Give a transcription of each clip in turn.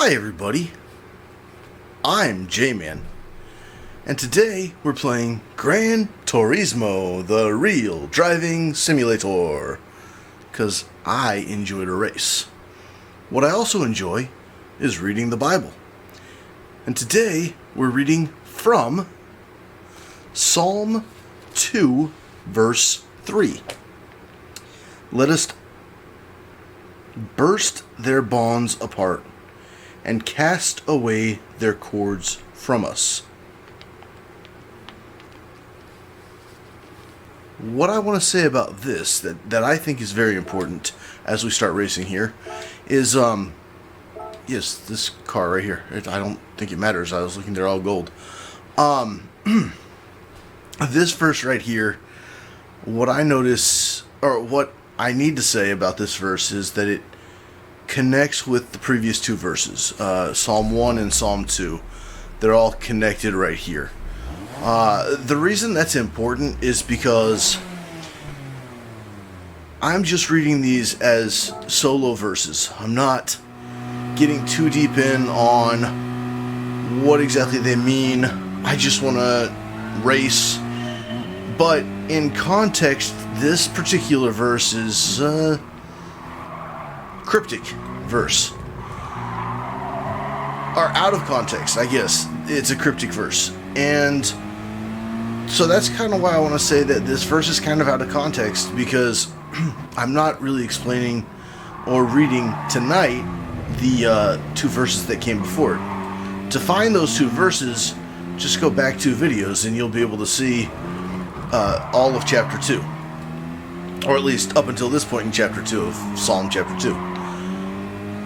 Hi everybody, I'm J-Man, and today we're playing Gran Turismo, the real driving simulator, because I enjoy to race. What I also enjoy is reading the Bible, and today we're reading from Psalm 2, verse 3. Let us burst their bonds apart and cast away their cords from us. What I want to say about this that I think is very important as we start racing here is, yes, this car right here. I don't think it matters. I was looking, they're all gold. This verse right here, what I notice, or what I need to say about this verse is that it connects with the previous two verses, Psalm 1 and Psalm 2. They're all connected right here. The reason that's important is because I'm just reading these as solo verses. I'm not getting too deep in on what exactly they mean. I just want to race. But in context, this particular verse is cryptic verse. Or out of context, I guess. It's a cryptic verse. And so that's kind of why I want to say that this verse is kind of out of context, because I'm not really explaining or reading tonight the two verses that came before it. To find those two verses, just go back 2 videos and you'll be able to see all of chapter 2. Or at least up until this point in chapter 2 of Psalm chapter 2.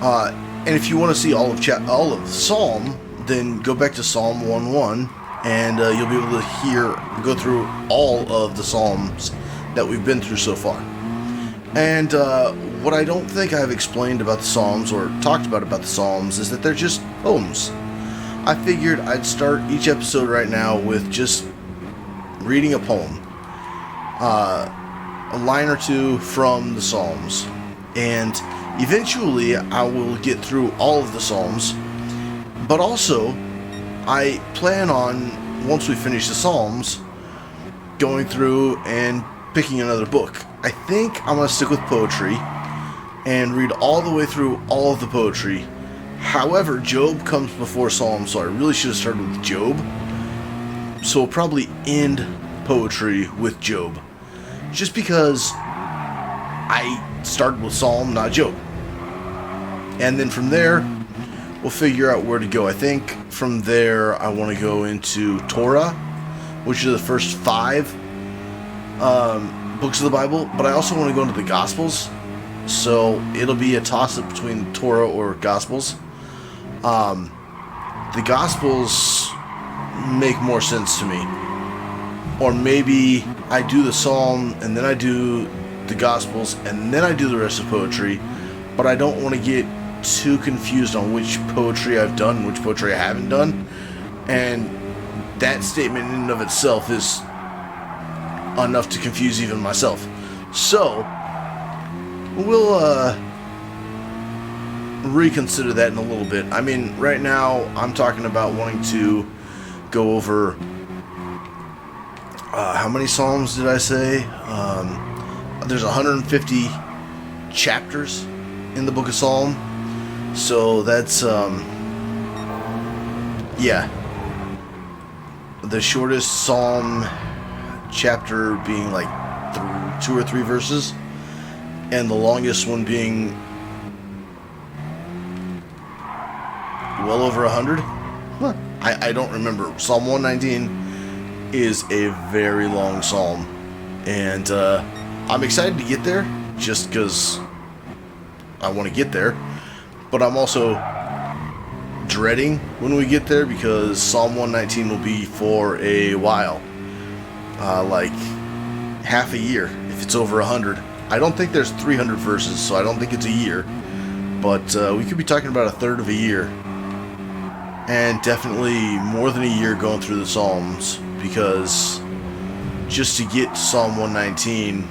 And if you want to see all of Psalm, then go back to Psalm 1:1, and you'll be able to go through all of the Psalms that we've been through so far. And what I don't think I've explained about the Psalms or talked about the Psalms is that they're just poems. I figured I'd start each episode right now with just reading a poem, a line or two from the Psalms, and eventually I will get through all of the Psalms. But also, I plan on, once we finish the Psalms, going through and picking another book. I think I'm going to stick with poetry and read all the way through all of the poetry. However, Job comes before Psalms, so I really should have started with Job. So we'll probably end poetry with Job, just because I started with Psalm, not Job. And then from there, we'll figure out where to go. I think from there, I want to go into Torah, which are the first 5 books of the Bible, but I also want to go into the Gospels. So it'll be a toss-up between Torah or Gospels. The Gospels make more sense to me. Or maybe I do the Psalm, and then I do the Gospels, and then I do the rest of poetry. But I don't want to get too confused on which poetry I've done and which poetry I haven't done. And that statement in and of itself is enough to confuse even myself. So we'll reconsider that in a little bit. I mean, right now I'm talking about wanting to go over how many Psalms did I say? There's 150 chapters in the book of Psalm. So that's, yeah. The shortest Psalm chapter being like 2 or 3 verses, and the longest one being well over 100. Huh. I don't remember. Psalm 119 is a very long psalm, and I'm excited to get there just because I want to get there, but I'm also dreading when we get there because Psalm 119 will be for a while, like half a year if it's over 100. I don't think there's 300 verses, so I don't think it's a year, but we could be talking about a third of a year, and definitely more than a year going through the Psalms, because just to get to Psalm 119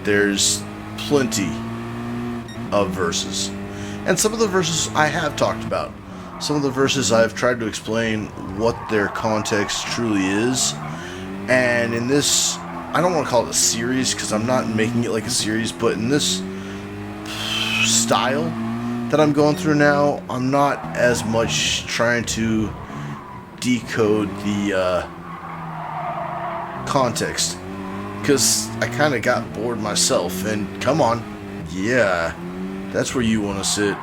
there's plenty of verses. And some of the verses I have talked about, Some of the verses I've tried to explain what their context truly is. And in this, I don't want to call it a series because I'm not making it like a series, but in this style that I'm going through now, I'm not as much trying to decode the context, because I kind of got bored myself. And come on, yeah, that's where you want to sit.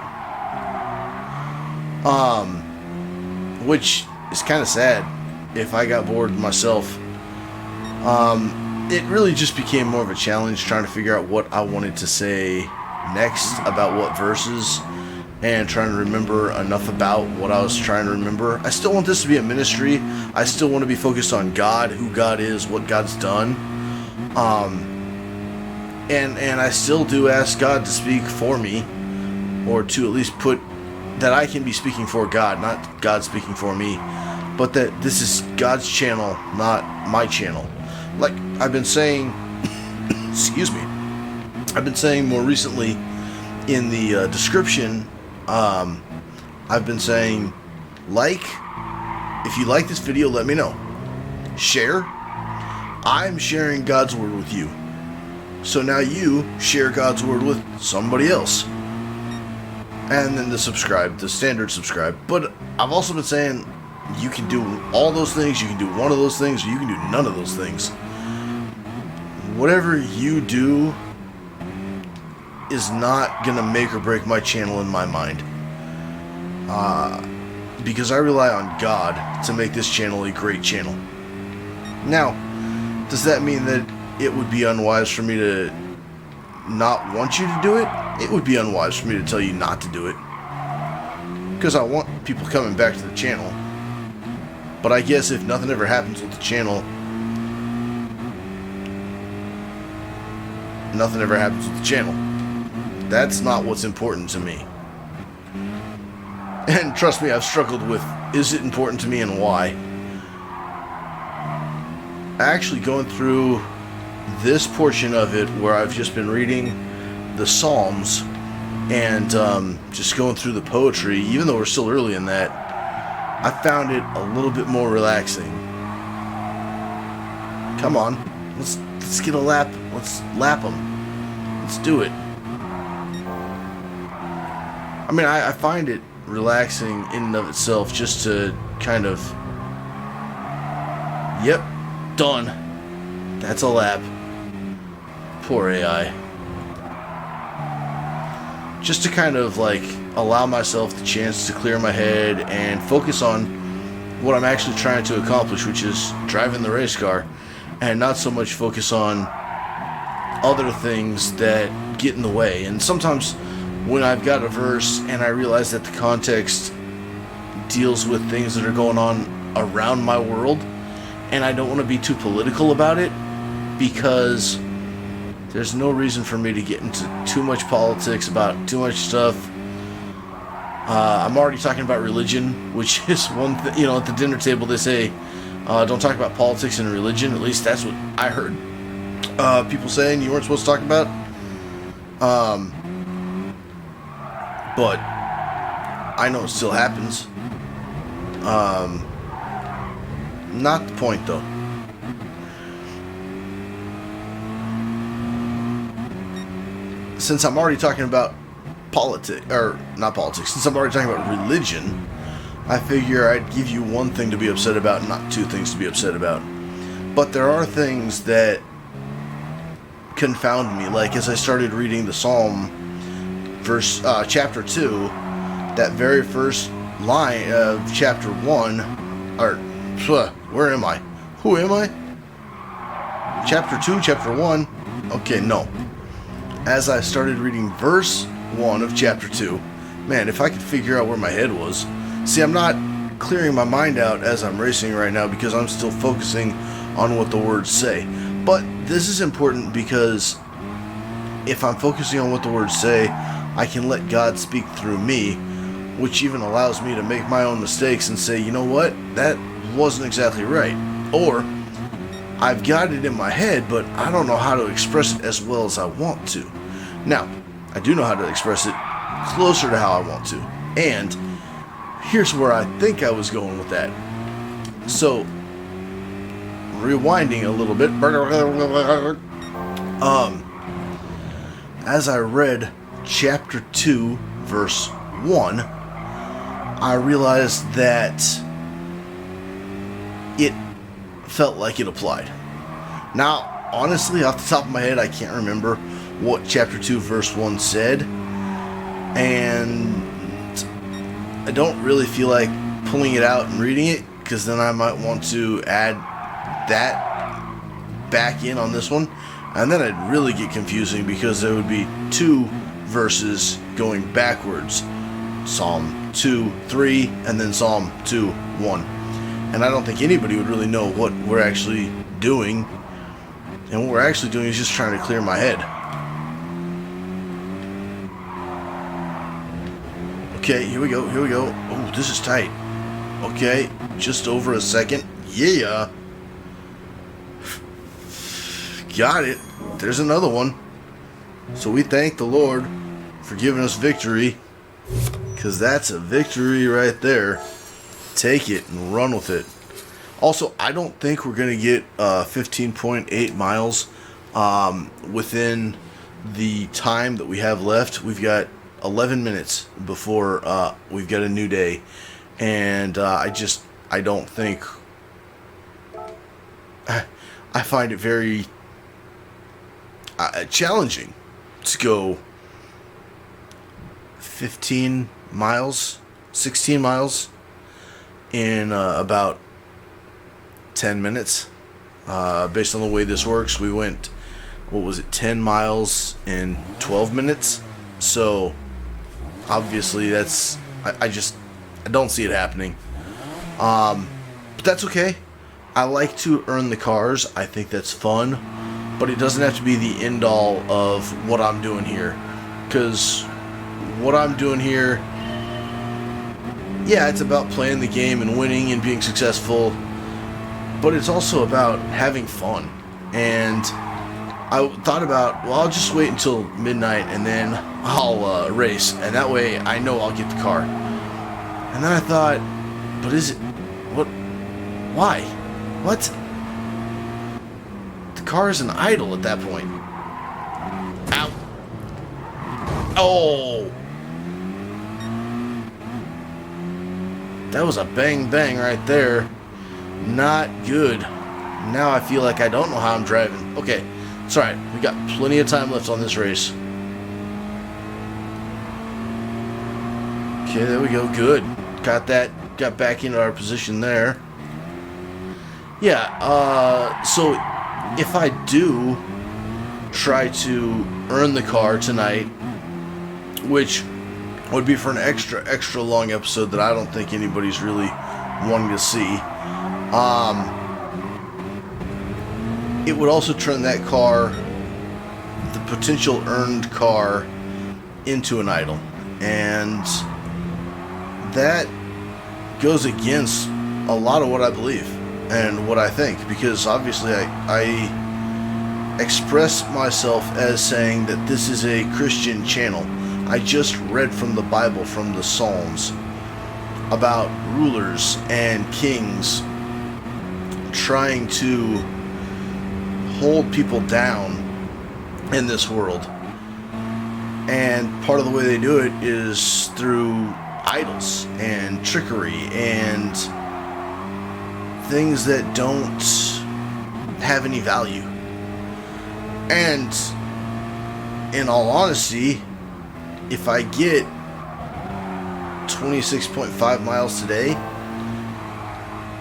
Which is kind of sad. If I got bored myself, it really just became more of a challenge trying to figure out what I wanted to say next about what verses, and trying to remember enough about what I was trying to remember. I still want this to be a ministry. I still want to be focused on God, who God is, what God's done. And I still do ask God to speak for me, or to at least put that I can be speaking for God, not God speaking for me, but that this is God's channel, not my channel. Like I've been saying, excuse me, I've been saying more recently in the description, I've been saying, if you like this video, let me know. Share. I'm sharing God's word with you. So now you share God's word with somebody else. And then the subscribe, the standard subscribe. But I've also been saying you can do all those things, you can do one of those things, or you can do none of those things. Whatever you do is not going to make or break my channel in my mind. Because I rely on God to make this channel a great channel. Now, does that mean that it would be unwise for me to not want you to do it? It would be unwise for me to tell you not to do it, because I want people coming back to the channel. But I guess if nothing ever happens with the channel, nothing ever happens with the channel. That's not what's important to me. And trust me, I've struggled with, is it important to me and why? Actually going through this portion of it where I've just been reading the Psalms and just going through the poetry, even though we're still early in that, I found it a little bit more relaxing. Come on, let's get a lap. Let's lap them. Let's do it. I mean, I find it relaxing in and of itself just to kind of, yep, done. That's a lap. Poor AI. Just to kind of like allow myself the chance to clear my head and focus on what I'm actually trying to accomplish, which is driving the race car, and not so much focus on other things that get in the way. And sometimes when I've got a verse and I realize that the context deals with things that are going on around my world, and I don't want to be too political about it, because there's no reason for me to get into too much politics about too much stuff. I'm already talking about religion, which is one thing, you know, at the dinner table they say, don't talk about politics and religion. At least that's what I heard people saying you weren't supposed to talk about. But I know it still happens. Not the point, though. Since I'm already talking about since I'm already talking about religion, I figure I'd give you one thing to be upset about, not two things to be upset about. But there are things that confound me, like as I started reading the Psalm, chapter 2, that very first line of chapter 1, or, where am I? Who am I? Chapter 2, chapter 1? Okay, no. As I started reading verse 1 of chapter 2, man, if I could figure out where my head was. See, I'm not clearing my mind out as I'm racing right now because I'm still focusing on what the words say. But this is important because if I'm focusing on what the words say, I can let God speak through me, which even allows me to make my own mistakes and say, you know what, that wasn't exactly right. Or, I've got it in my head, but I don't know how to express it as well as I want to. Now, I do know how to express it closer to how I want to. And here's where I think I was going with that. So, rewinding a little bit. As I read chapter 2, verse 1, I realized that it felt like it applied. Now, honestly, off the top of my head, I can't remember what chapter 2, verse 1 said. And I don't really feel like pulling it out and reading it, because then I might want to add that back in on this one. And then it'd really get confusing, because there would be 2 verses going backwards. Psalm 2, 3, and then Psalm 2, 1. And I don't think anybody would really know what we're actually doing. And what we're actually doing is just trying to clear my head. Okay, here we go. Oh, this is tight. Okay, just over a second. Yeah. Got it. There's another one. So we thank the Lord for giving us victory, because that's a victory right there. Take it and run with it. Also, I don't think we're going to get 15.8 miles within the time that we have left. We've got 11 minutes before we've got a new day. And I don't think... I find it very challenging to go 15 miles, 16 miles in about 10 minutes. Based on the way this works, we went, 10 miles in 12 minutes? So, obviously, that's... I don't see it happening. But that's okay. I like to earn the cars. I think that's fun. But it doesn't have to be the end-all of what I'm doing here. Because what I'm doing here... yeah, it's about playing the game and winning and being successful. But it's also about having fun. And I thought about, well, I'll just wait until midnight and then I'll race. And that way I know I'll get the car. And then I thought, but is it... what? Why? What? The car is an idle at that point. Ow. Oh! That was a bang bang right there. Not good. Now I feel like I don't know how I'm driving. Okay, it's alright. We got plenty of time left on this race. Okay, there we go. Good. Got back into our position there. Yeah, so if I do try to earn the car tonight, which would be for an extra long episode that I don't think anybody's really wanting to see, it would also turn that car, the potential earned car, into an idle. And that goes against a lot of what I believe and what I think, because obviously I express myself as saying that this is a Christian channel. I just read from the Bible, from the Psalms, about rulers and kings trying to hold people down in this world. And part of the way they do it is through idols and trickery and things that don't have any value. And in all honesty, if I get 26.5 miles today,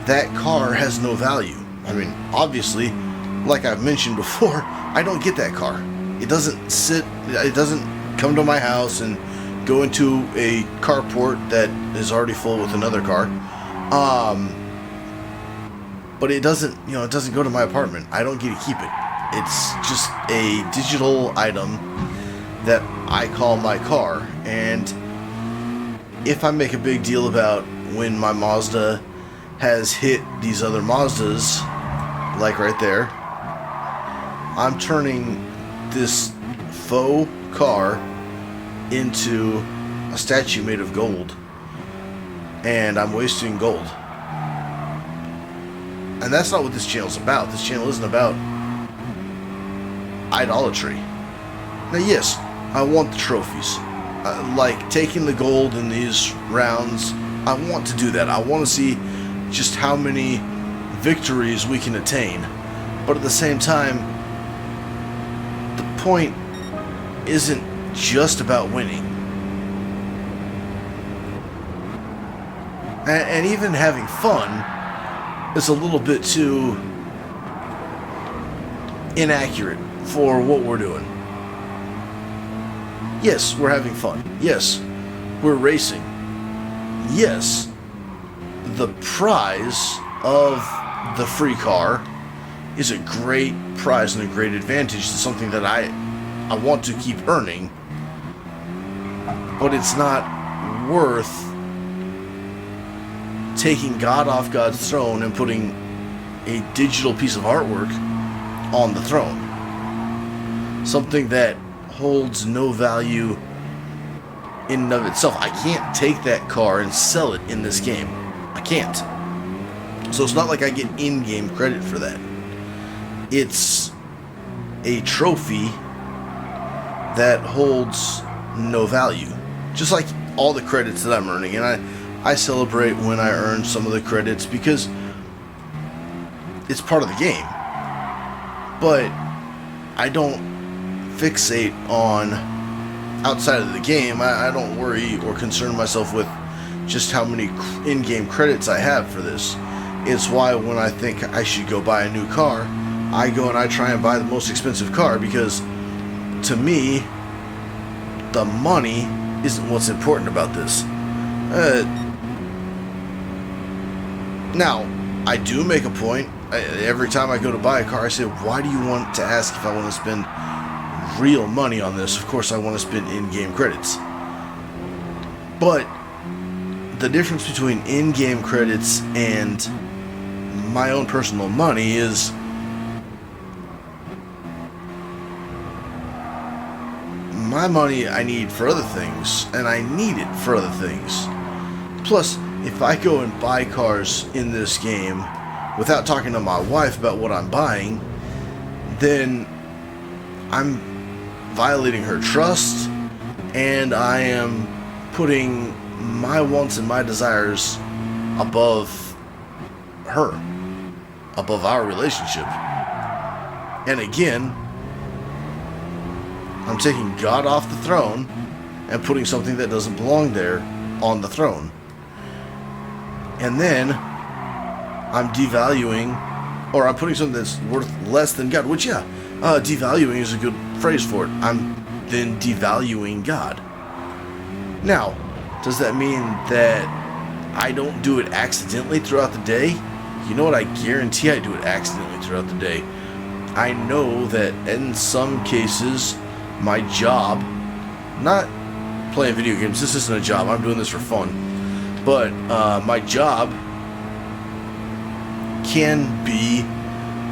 that car has no value. I mean, obviously, like I've mentioned before, I don't get that car. It doesn't come to my house and go into a carport that is already full with another car. But it doesn't go to my apartment. I don't get to keep it. It's just a digital item that I call my car. And if I make a big deal about when my Mazda has hit these other Mazdas, like right there, I'm turning this faux car into a statue made of gold. and I'm wasting gold. And that's not what this channel's about. This channel isn't about idolatry. Now, yes, I want the trophies. Like taking the gold in these rounds, I want to do that. I want to see just how many victories we can attain. But at the same time, the point isn't just about winning. And even having fun is a little bit too inaccurate for what we're doing. Yes, we're having fun. Yes, we're racing. Yes, the prize of the free car is a great prize and a great advantage. It's something that I want to keep earning, but it's not worth taking God off God's throne and putting a digital piece of artwork on the throne. Something that holds no value in and of itself. I can't take that car and sell it in this game. I can't. So it's not like I get in-game credit for that. It's a trophy that holds no value. Just like all the credits that I'm earning. And I celebrate when I earn some of the credits because it's part of the game. But I don't fixate on outside of the game. I don't worry or concern myself with just how many in-game credits I have for this. It's why when I think I should go buy a new car, I go and I try and buy the most expensive car, because to me, the money isn't what's important about this. Now, I do make a point. Every time I go to buy a car, I say, why do you want to ask if I want to spend real money on this? Of course I want to spend in-game credits. But the difference between in-game credits and my own personal money is my money I need for other things, and I need it for other things. Plus, if I go and buy cars in this game without talking to my wife about what I'm buying, then I'm violating her trust, and I am putting my wants and my desires above her, above our relationship. And again, I'm taking God off the throne and putting something that doesn't belong there on the throne. And then I'm devaluing, or I'm putting something that's worth less than God, which, yeah, devaluing is a good phrase for it. I'm then devaluing God. Now, does that mean that I don't do it accidentally throughout the day? You know what? I guarantee I do it accidentally throughout the day. I know that in some cases, my job, not playing video games, this isn't a job, I'm doing this for fun, but my job can be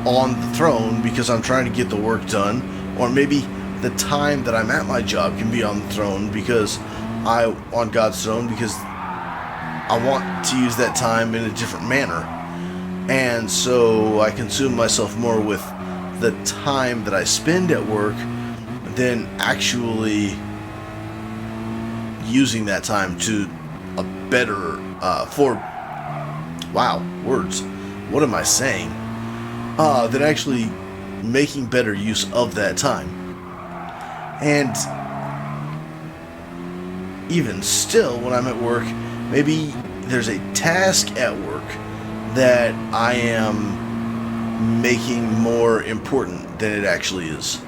on the throne because I'm trying to get the work done, or maybe the time that I'm at my job can be on the throne because on God's throne, because I want to use that time in a different manner. And so I consume myself more with the time that I spend at work than actually using that time to a better, words. What am I saying? Than actually making better use of that time. And even still, when I'm at work, maybe there's a task at work that I am making more important than it actually is.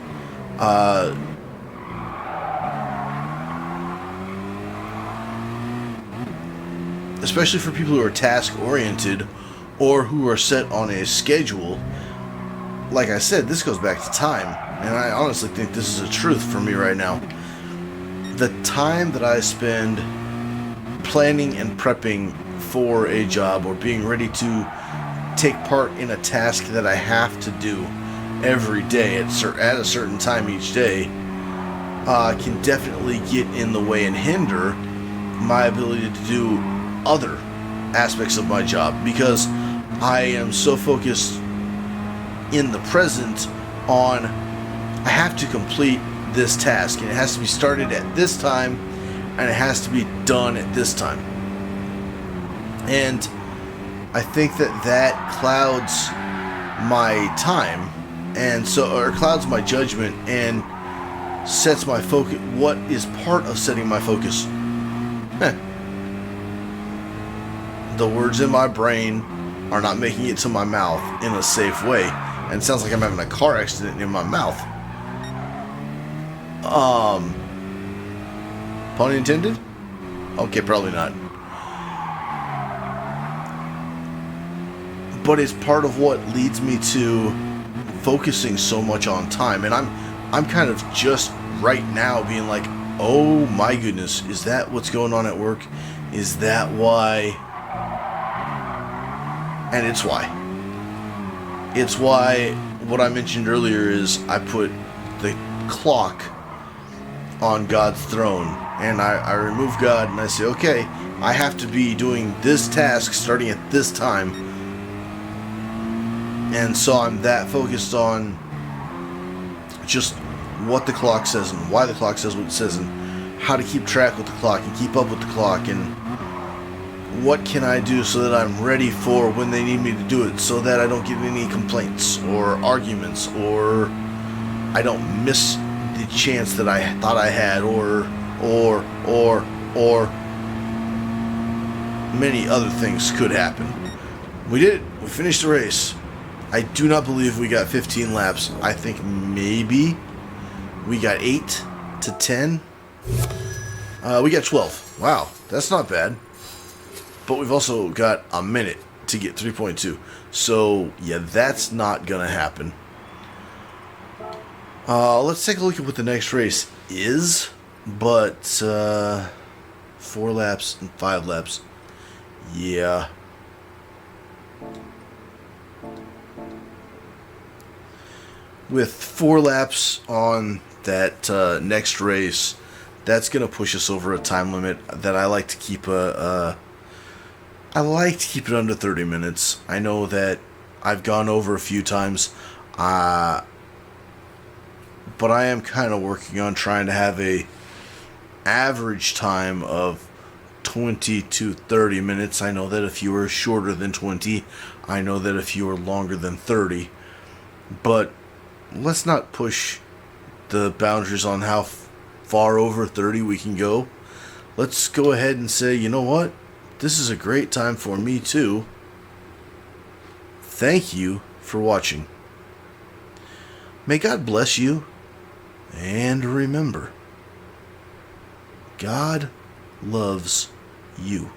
Especially for people who are task-oriented or who are set on a schedule. Like I said, this goes back to time, and I honestly think this is a truth for me right now. The time that I spend planning and prepping for a job or being ready to take part in a task that I have to do every day at a certain time each day can definitely get in the way and hinder my ability to do other aspects of my job, because I am so focused in the present on I have to complete this task, and it has to be started at this time, and it has to be done at this time. And I think that clouds my time, and so, or clouds my judgment, and sets my focus. What is part of setting my focus? The words in my brain are not making it to my mouth in a safe way, and it sounds like I'm having a car accident in my mouth. Pun intended? Okay, probably not. But it's part of what leads me to focusing so much on time, and I'm kind of just right now being like, oh my goodness, is that what's going on at work? Is that why? And it's why. It's why what I mentioned earlier is I put the clock on God's throne, and I remove God, and I say, okay, I have to be doing this task starting at this time. And so I'm that focused on just what the clock says and why the clock says what it says and how to keep track with the clock and keep up with the clock and what can I do so that I'm ready for when they need me to do it, so that I don't get any complaints or arguments, or I don't miss the chance that I thought I had, or many other things could happen. We did it. We finished the race. I do not believe we got 15 laps. I think maybe we got 8 to 10. We got 12. Wow, that's not bad. But we've also got a minute to get 3.2. So, yeah, that's not going to happen. Let's take a look at what the next race is. But, 4 laps and 5 laps. Yeah. With 4 laps on that next race, that's going to push us over a time limit that I like to keep I like to keep it under 30 minutes. I know that I've gone over a few times, but I am kind of working on trying to have a average time of 20 to 30 minutes. I know that if you are shorter than 20, I know that if you are longer than 30, but let's not push the boundaries on how far over 30 we can go. Let's go ahead and say, you know what? This is a great time for me too. Thank you for watching. May God bless you, and remember, God loves you.